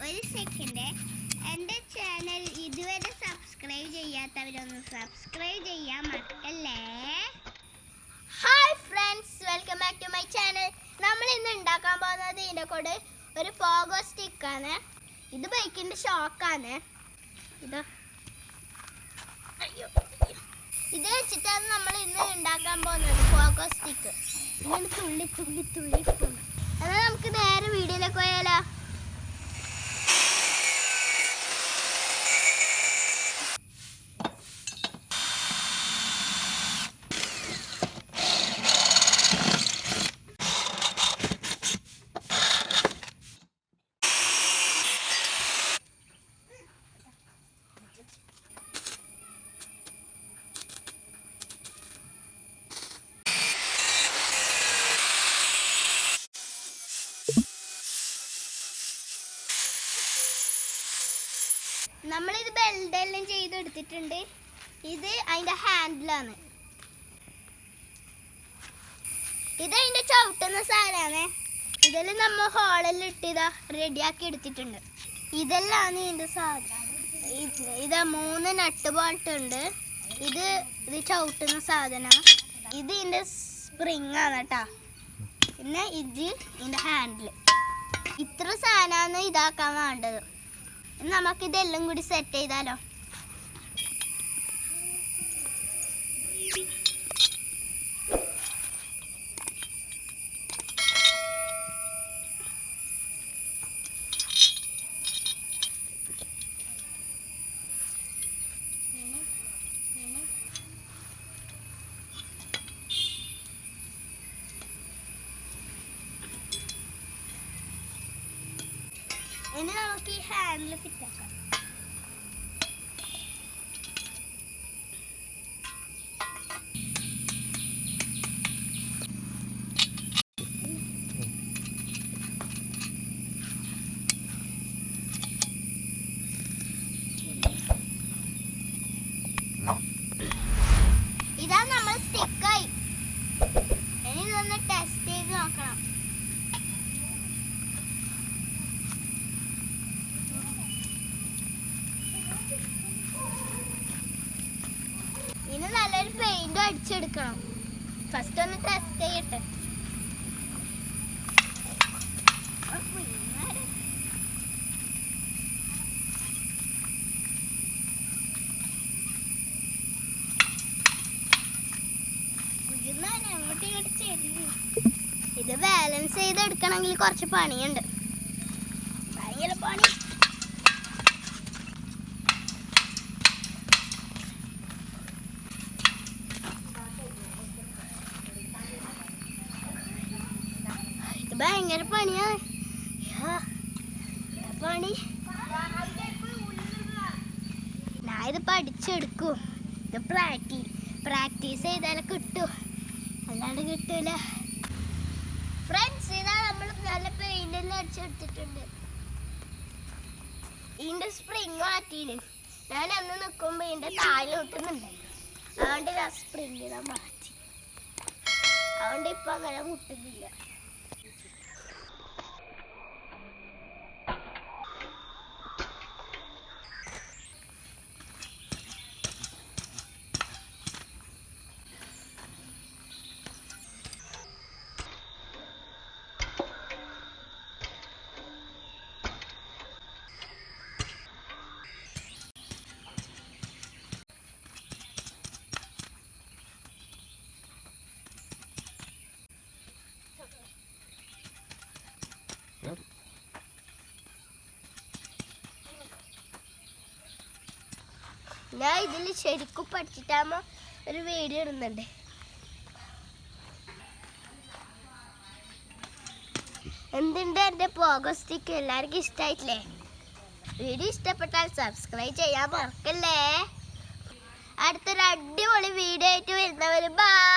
ഒരു സെക്കൻഡ്. എൻ്റെ ചാനൽ ഇതുവരെ സബ്സ്ക്രൈബ് ചെയ്യാത്തവരൊന്ന് സബ്സ്ക്രൈബ് ചെയ്യാൻ മറക്കല്ലേ. Hi friends, welcome back to my channel. നമ്മൾ ഇന്ന് ഉണ്ടാക്കാൻ പോകുന്നത് ഇതിൻ്റെ കൂടെ ഒരു പോഗോ സ്റ്റിക്കാണ്. ഇത് ബൈക്കിൻ്റെ ഷോക്കാണ്. ഇത് വെച്ചിട്ടാണ് നമ്മൾ ഇന്ന് ഉണ്ടാക്കാൻ പോകുന്നത് പോഗോ സ്റ്റിക്ക്. ഇങ്ങനെ തുള്ളി തുള്ളി തുള്ളി പോകുന്നു. എന്നാൽ നമുക്ക് നേരെ വീഡിയോയിലേക്ക് പോയാലോ. നമ്മളിത് ബെൽഡെല്ലാം ചെയ്തെടുത്തിട്ടുണ്ട്. ഇത് അതിൻ്റെ ഹാൻഡിലാണ്. ഇത് അതിൻ്റെ ചവിട്ടുന്ന സാധനമാണ്. ഇതെല്ലാം നമ്മൾ ഹോളെല്ലാം ഇട്ട് ഇതാ റെഡിയാക്കി എടുത്തിട്ടുണ്ട്. ഇതെല്ലാം ഇതിൻ്റെ സാധനം. ഇതാ 3 നട്ട് ബോൾട്ടുണ്ട്. ഇത് ചവിട്ടുന്ന സാധനമാണ്. ഇത് ഇതിൻ്റെ സ്പ്രിങ് ആണ് കേട്ടോ. പിന്നെ ഇതിൻ്റെ ഹാൻഡിൽ. ഇത്ര സാധനമാണ് ഇതാക്കാൻ വേണ്ടത്. നമുക്കിതെല്ലാം കൂടി സെറ്റ് ചെയ്താലോ. ഇനി നമുക്ക് ഈ ഹാൻഡിൽ ഫിറ്റാക്കാം. ഇതാ നമ്മൾ സ്റ്റിക്കായി. ഇനി ഇതൊന്ന് ടെസ്റ്റ് ചെയ്ത് നോക്കണം. ഇനി നല്ലൊരു പെയിന്റ് അടിച്ചെടുക്കണം. ഫസ്റ്റ് ഒന്ന് ടെസ്റ്റ് ചെയ്യട്ടെ. ഇത് ബാലൻസ് ചെയ്തെടുക്കണമെങ്കിൽ കുറച്ച് പണിയുണ്ട്. ഭയങ്കര പണി. ഭയങ്കര പണിയാണ്. പണി ഞാൻ ഇത് പഠിച്ചെടുക്കും. ഇത് പ്രാക്ടീസ് ചെയ്താലേ കിട്ടൂ, അല്ലാണ്ട് കിട്ടൂല. ഫ്രണ്ട്സ്, ഇതാ നമ്മൾ നല്ല പെയിന്റെല്ലാം അടിച്ചെടുത്തിട്ടുണ്ട്. ഇതിൻ്റെ സ്പ്രിങ് മാറ്റിയിന്. ഞാൻ അന്ന് നിൽക്കുമ്പോൾ ഇതിൻ്റെ താഴെ മുട്ടുന്നുണ്ട്. അതുകൊണ്ട് ഞാൻ സ്പ്രിങ് ഇതാ മാറ്റി. അതുകൊണ്ട് ഇപ്പം അങ്ങനെ മുട്ടുന്നില്ല. ഞാൻ ഇതിൽ ശരിക്കും പഠിച്ചിട്ടാകുമ്പോൾ ഒരു വീഡിയോ ഇടുന്നുണ്ട്. എന്തുണ്ട് എൻ്റെ പോഗോ സ്റ്റിക്ക്? എല്ലാവർക്കും ഇഷ്ടമായിട്ടില്ലേ? വീഡിയോ ഇഷ്ടപ്പെട്ടാൽ സബ്സ്ക്രൈബ് ചെയ്യാൻ മറക്കല്ലേ. അടുത്തൊരു അടിപൊളി വീഡിയോ ആയിട്ട് വരുന്നവർ ബൈ.